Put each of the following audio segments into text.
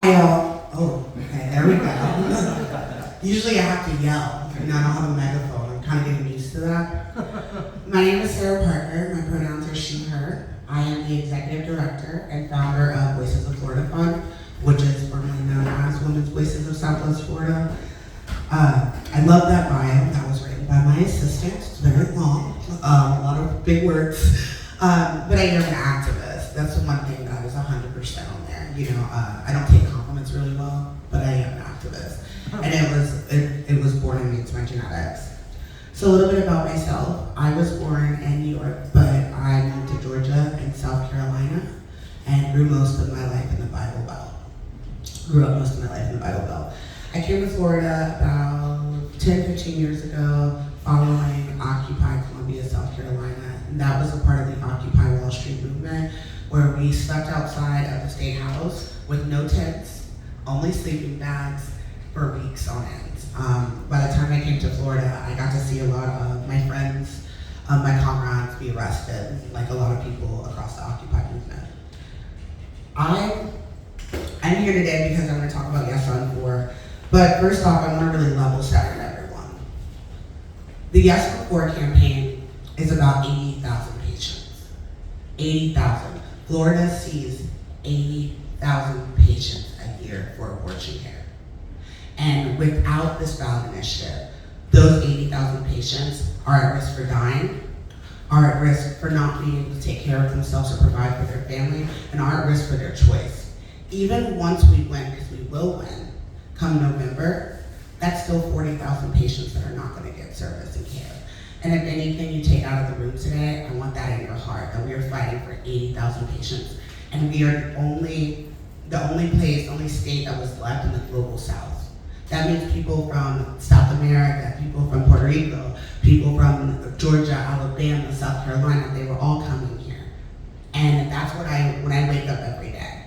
Oh, okay, there we go. Usually I have to yell, and I don't have a megaphone. I'm kind of getting used to that. My name is Sarah Parker. My pronouns are she, her. I am the executive director and founder of Voices of Florida Fund, which is formerly known as Women's Voices of Southwest Florida. I love that bio. That was written by my assistant. It's very long, a lot of big words. But I am an activist. That's the one thing that is 100% on there. You know, I don't take compliments really well, but I am an activist. And it was born in me, it's my genetics. So a little bit about myself. I was born in New York, but I moved to Georgia and South Carolina and grew most of my life in the Bible Belt. Grew up most of my life in the Bible Belt. I came to Florida about 10, 15 years ago following Occupy Columbia, South Carolina. And that was a part of the Occupy Wall Street movement where we slept outside of the State House with no tents, only sleeping bags for weeks on end. By the time I came to Florida, I got to see a lot of my friends, my comrades be arrested, like a lot of people across the Occupy movement. I'm here today because I'm going to talk about Yes on 4, but first off, I want to really level set with everyone. The Yes on 4 campaign is about 80,000 patients. 80,000. Florida sees 80,000 patients a year for abortion care. And without this ballot initiative, those 80,000 patients are at risk for dying, are at risk for not being able to take care of themselves or provide for their family, and are at risk for their choice. Even once we win, because we will win, come November, that's still 40,000 patients that are not going to get service and care. And if anything you take out of the room today, I want that in your heart, that we are fighting for 80,000 patients. And we are the only state that was left in the global south. That means people from South America, people from Puerto Rico, people from Georgia, Alabama, South Carolina, they were all coming here. And that's what when I wake up every day,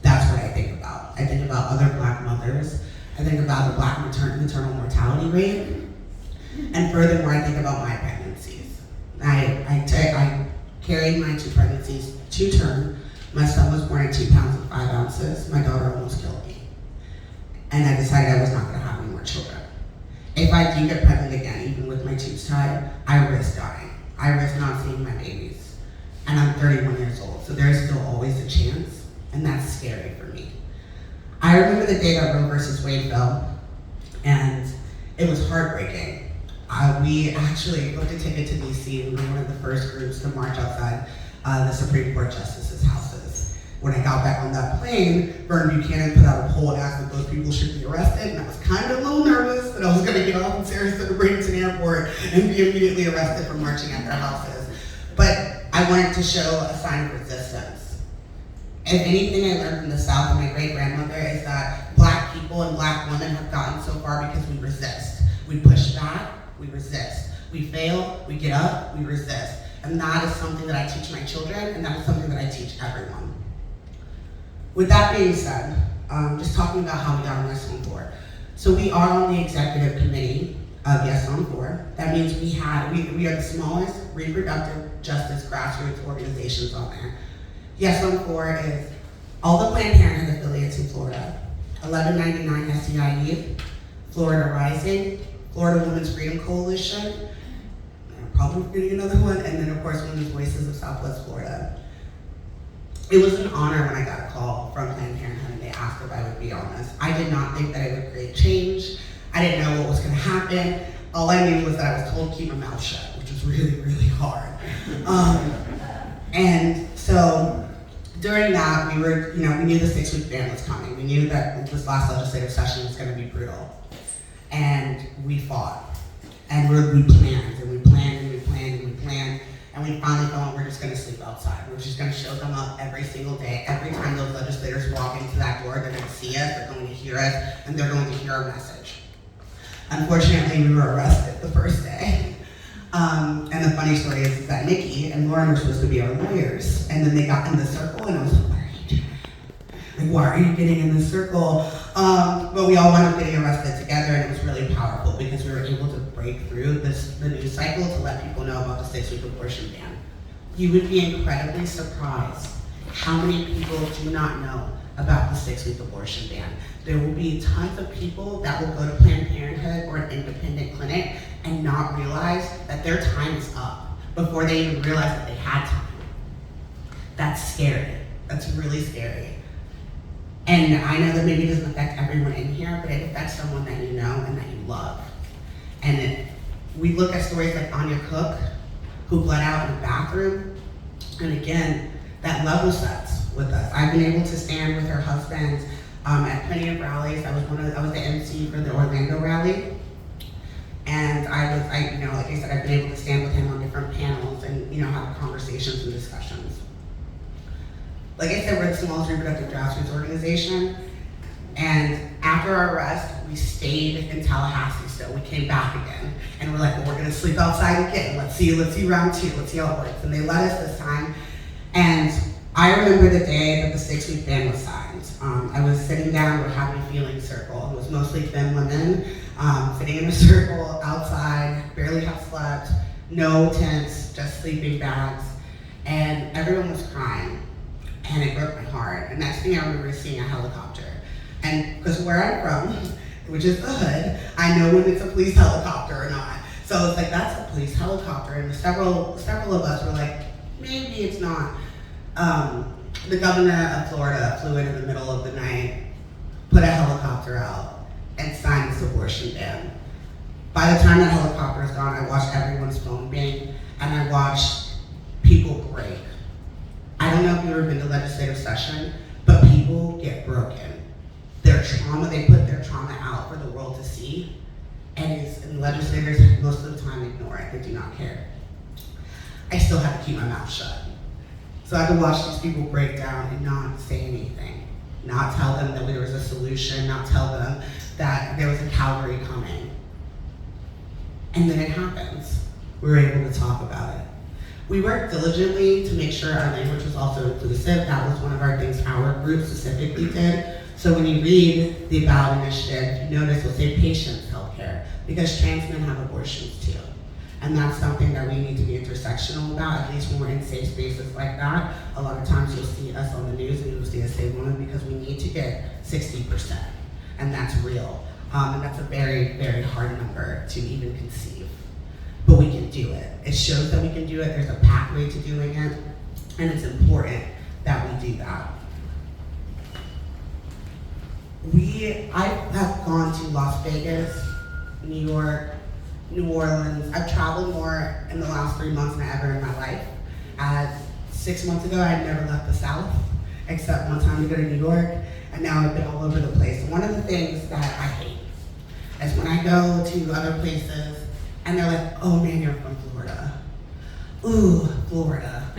that's what I think about. I think about other Black mothers. I think about the Black maternal mortality rate. And furthermore, I think about my pregnancies. I carried my 2 pregnancies to term. My son was born at 2 pounds and 5 ounces. My daughter almost killed me. And I decided I was not going to have any more children. If I do get pregnant again, even with my tubes tied, I risk dying. I risk not seeing my babies. And I'm 31 years old, so there's still always a chance, and that's scary for me. I remember the day that Roe versus Wade fell, and it was heartbreaking. We actually booked a ticket to DC, and we were one of the first groups to march outside the Supreme Court justices' houses. When I got back on that plane, Vernon Buchanan put out a poll and asked if those people should be arrested, and I was kind of a little nervous that I was going to get off in Sarasota Bradenton Airport and be immediately arrested for marching at their houses. But I wanted to show a sign of resistance. If anything I learned from the South and my great-grandmother is that Black people and Black women have gotten so far because we resist. We push back, we resist. We fail, we get up, we resist. And that is something that I teach my children, and that is something that I teach everyone. With that being said, just talking about how we got on Yes on 4. So we are on the executive committee of Yes on 4. That means we are the smallest reproductive justice grassroots organizations on there. Yes on 4 is all the Planned Parenthood affiliates in Florida, 1199 SEIU, Florida Rising, Florida Women's Freedom Coalition, I'm probably forgetting another one, and then of course Women's Voices of Southwest Florida. It was an honor when I got a call from Planned Parenthood and they asked if I would be on this. I did not think that it would create change. I didn't know what was going to happen. All I knew was that I was told to keep my mouth shut, which was really, really hard. And so during that, we knew the 6-week ban was coming. We knew that this last legislative session was going to be brutal. And we fought. And we planned, and we planned, and we planned, and we planned. And we finally thought we're just going to sleep outside. We're just going to show them up every single day. Every time those legislators walk into that door, they're going to see us, they're going to hear us, and they're going to hear our message. Unfortunately, we were arrested the first day. And the funny story is that Nikki and Lauren were supposed to be our lawyers. And then they got in the circle, and I was like, what are you doing? Like, why are you getting in the circle? But we all wound up getting arrested together, and it was really powerful because we were able to break through the news cycle to let people know about the 6-week abortion ban. You would be incredibly surprised how many people do not know about the 6-week abortion ban. There will be tons of people that will go to Planned Parenthood or an independent clinic and not realize that their time is up before they even realize that they had time. That's scary. That's really scary. And I know that maybe it doesn't affect everyone in here, but it affects someone that you know and that you love. And we look at stories like Anya Cook, who bled out in the bathroom, and again, that level sets with us. I've been able to stand with her husband at plenty of rallies. I was the MC for the Orlando rally, and like I said, I've been able to stand with him on different panels and have conversations and discussions. Like I said, we're the smallest reproductive grassroots organization, and after our arrest, we stayed in Tallahassee still. We came back again, and we're like, well, we're gonna sleep outside again. Let's see round 2, let's see how it works. And they let us this time, and I remember the day that the 6-week ban was signed. I was sitting down, we're having a feeling circle. It was mostly thin women, sitting in a circle outside, barely have slept, no tents, just sleeping bags, and everyone was crying. And it broke my heart. And next thing I remember is seeing a helicopter. And because where I'm from, which is the hood, I know when it's a police helicopter or not. So it's like, that's a police helicopter. And several of us were like, maybe it's not. The governor of Florida flew in the middle of the night, put a helicopter out, and signed this abortion ban. By the time that helicopter is gone, I watched everyone's phone bang, and I watched people break. I don't know if you've ever been to legislative session, but people get broken. Their trauma, they put their trauma out for the world to see, and legislators most of the time ignore it. They do not care. I still have to keep my mouth shut. So I had to watch these people break down and not say anything, not tell them that there was a solution, not tell them that there was a Calvary coming. And then it happens. We were able to talk about it. We worked diligently to make sure our language was also inclusive. That was one of our things our group specifically did. So when you read the ballot initiative, you notice we'll say patients healthcare, because trans men have abortions too. And that's something that we need to be intersectional about, at least when we're in safe spaces like that. A lot of times you'll see us on the news and you'll see us say women, because we need to get 60%, and that's real. And that's a very, very hard number to even conceive. But we can do it. It shows that we can do it. There's a pathway to doing it, and it's important that we do that. I have gone to Las Vegas, New York, New Orleans. I've traveled more in the last 3 months than ever in my life. 6 months ago, I had never left the South, except one time to go to New York, and now I've been all over the place. One of the things that I hate is when I go to other places, and they're like, oh man, you're from Florida. Ooh, Florida.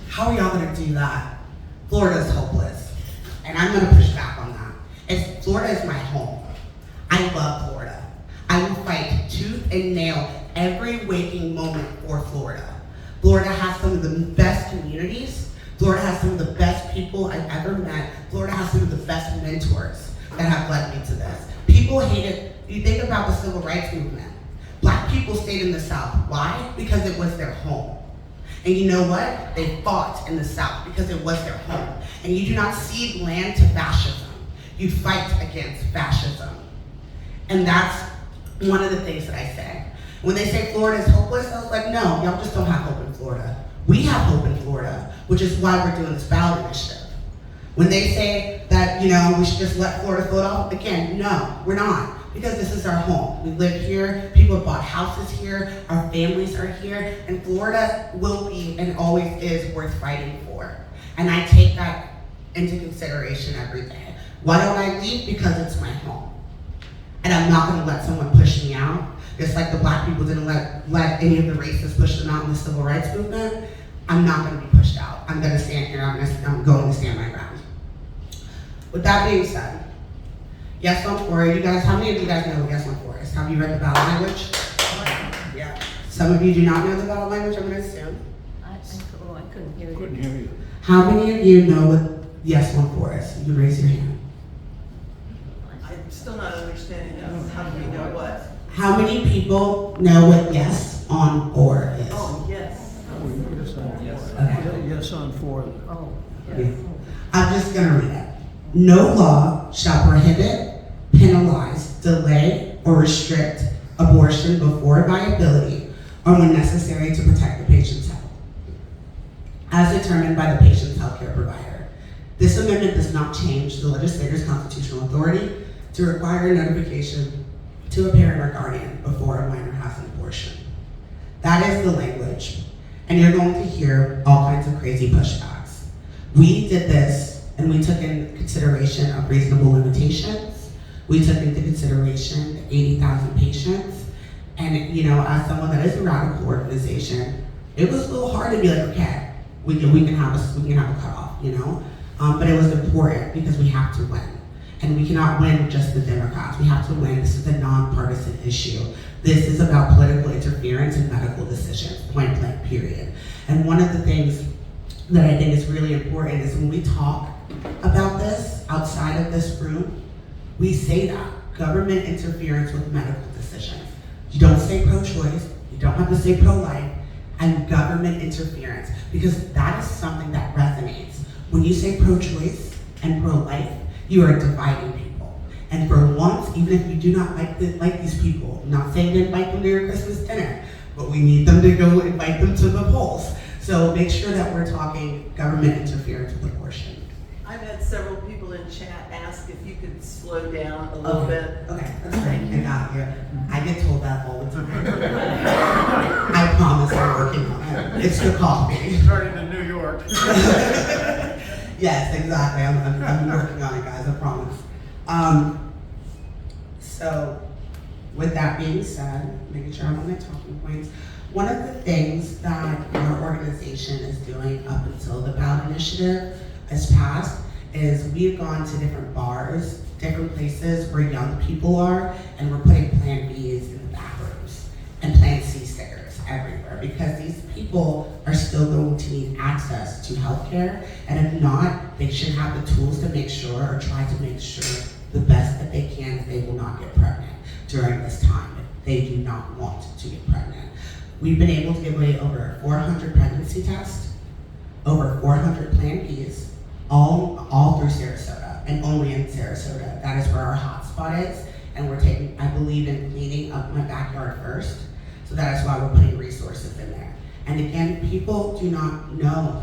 How are y'all gonna do that? Florida's hopeless. And I'm gonna push back on that. Florida is my home. I love Florida. I will fight tooth and nail every waking moment for Florida. Florida has some of the best communities. Florida has some of the best people I've ever met. Florida has some of the best mentors that have led me to this. People hate it. You think about the civil rights movement. Black people stayed in the South. Why? Because it was their home. And you know what? They fought in the South because it was their home. And you do not cede land to fascism. You fight against fascism. And that's one of the things that I say. When they say Florida is hopeless, I was like, no, y'all just don't have hope in Florida. We have hope in Florida, which is why we're doing this ballot initiative. When they say that, we should just let Florida float off, again, no, we're not. Because this is our home. We live here, people have bought houses here, our families are here, and Florida will be and always is worth fighting for. And I take that into consideration every day. Why don't I leave? Because it's my home. And I'm not gonna let someone push me out, just like the black people didn't let any of the racists push them out in the civil rights movement. I'm not gonna be pushed out. I'm gonna stand here, I'm going to stand my ground. With that being said, Yes on 4, you guys, how many of you guys know what Yes on 4 is? Have you read the ballot language? Yeah. Some of you do not know the ballot language, I'm gonna assume. I couldn't hear you. Couldn't hear you. How many of you know what Yes on 4 is? You raise your hand. I'm still not understanding that. How do we know what? How many people know what Yes on 4 is? Oh, yes. Yes on 4. Okay. Yes on 4. Oh, Yeah. I'm just gonna read it. No law shall prohibit, penalize, delay, or restrict abortion before viability or when necessary to protect the patient's health, as determined by the patient's healthcare provider. This amendment does not change the legislator's constitutional authority to require notification to a parent or guardian before a minor has an abortion. That is the language, and you're going to hear all kinds of crazy pushbacks. We did this, and we took in consideration of reasonable limitations. We took into consideration the 80,000 patients, and as someone that is a radical organization, it was a little hard to be like, okay, we can have a cutoff, but it was important because we have to win. And we cannot win with just the Democrats. We have to win. This is a nonpartisan issue. This is about political interference in medical decisions, point blank, period. And one of the things that I think is really important is when we talk about this outside of this room, we say that government interference with medical decisions. You don't say pro-choice, you don't have to say pro-life, and government interference, because that is something that resonates. When you say pro-choice and pro-life, you are dividing people. And for once, even if you do not like these people, I'm not saying to invite them to your Christmas dinner, but we need them to go invite them to the polls. So make sure that we're talking government interference with abortion. I've had several people in chat ask if you could slow down a little bit. Okay, that's fine. I got you. I get told that all the time. I promise I'm working on it. It's the coffee. Starting in New York. Yes, exactly. I'm working on it, guys. I promise. So, with that being said, making sure I'm on my talking points. One of the things that our organization is doing up until the ballot initiative has passed is we've gone to different bars, different places where young people are, and we're putting Plan Bs in the bathrooms and Plan C stickers everywhere, because these people are still going to need access to healthcare, and if not, they should have the tools to make sure, or try to make sure the best that they can, that they will not get pregnant during this time if they do not want to get pregnant. We've been able to give away over 400 pregnancy tests, over 400 Plan Bs, all through Sarasota, and only in Sarasota. That is where our hotspot is, and we're taking, I believe in cleaning up my backyard first, so that is why we're putting resources in there. And again, people do not know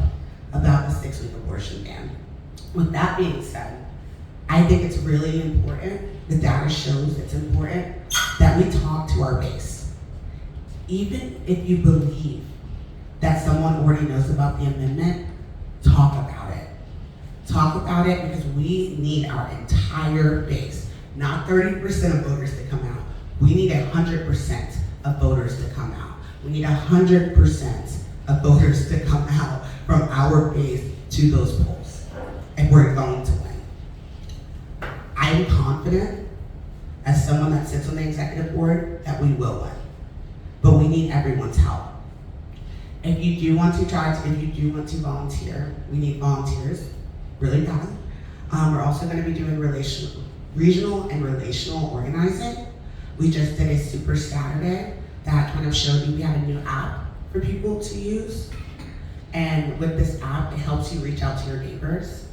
about the 6-week abortion ban. With that being said, I think it's really important, the data shows it's important, that we talk to our base. Even if you believe that someone already knows about the amendment, talk about it. Talk about it, because we need our entire base, not 30% of voters to come out. We need 100% of voters to come out. We need 100% of voters to come out from our base to those polls, and we're going to win. I'm confident, as someone that sits on the executive board, that we will win. But we need everyone's help. If you do want to volunteer, we need volunteers really bad. We're also going to be doing regional and relational organizing. We just did a Super Saturday that kind of showed you we have a new app for people to use. And with this app, it helps you reach out to your neighbors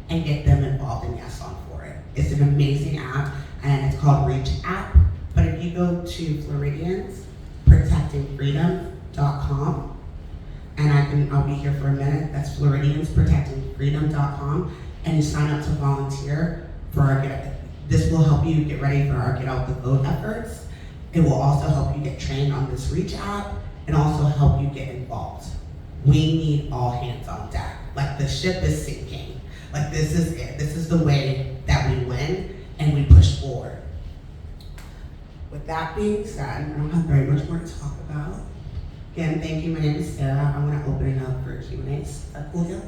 and get them involved in Yes On For It. It's an amazing app, and it's called Reach App. But if you go to Floridians protectingfreedom.com, and I'll be here for a minute. That's floridiansprotectingfreedom.com, and you sign up to volunteer for our this will help you get ready for our Get Out the Vote efforts. It will also help you get trained on this Reach app, and also help you get involved. We need all hands on deck. Like, the ship is sinking. Like, this is it. This is the way that we win and we push forward. With that being said, I don't have very much more to talk about. Again, thank you. My name is Sarah. I want to open it up for Q&A. Is that cool, Jill?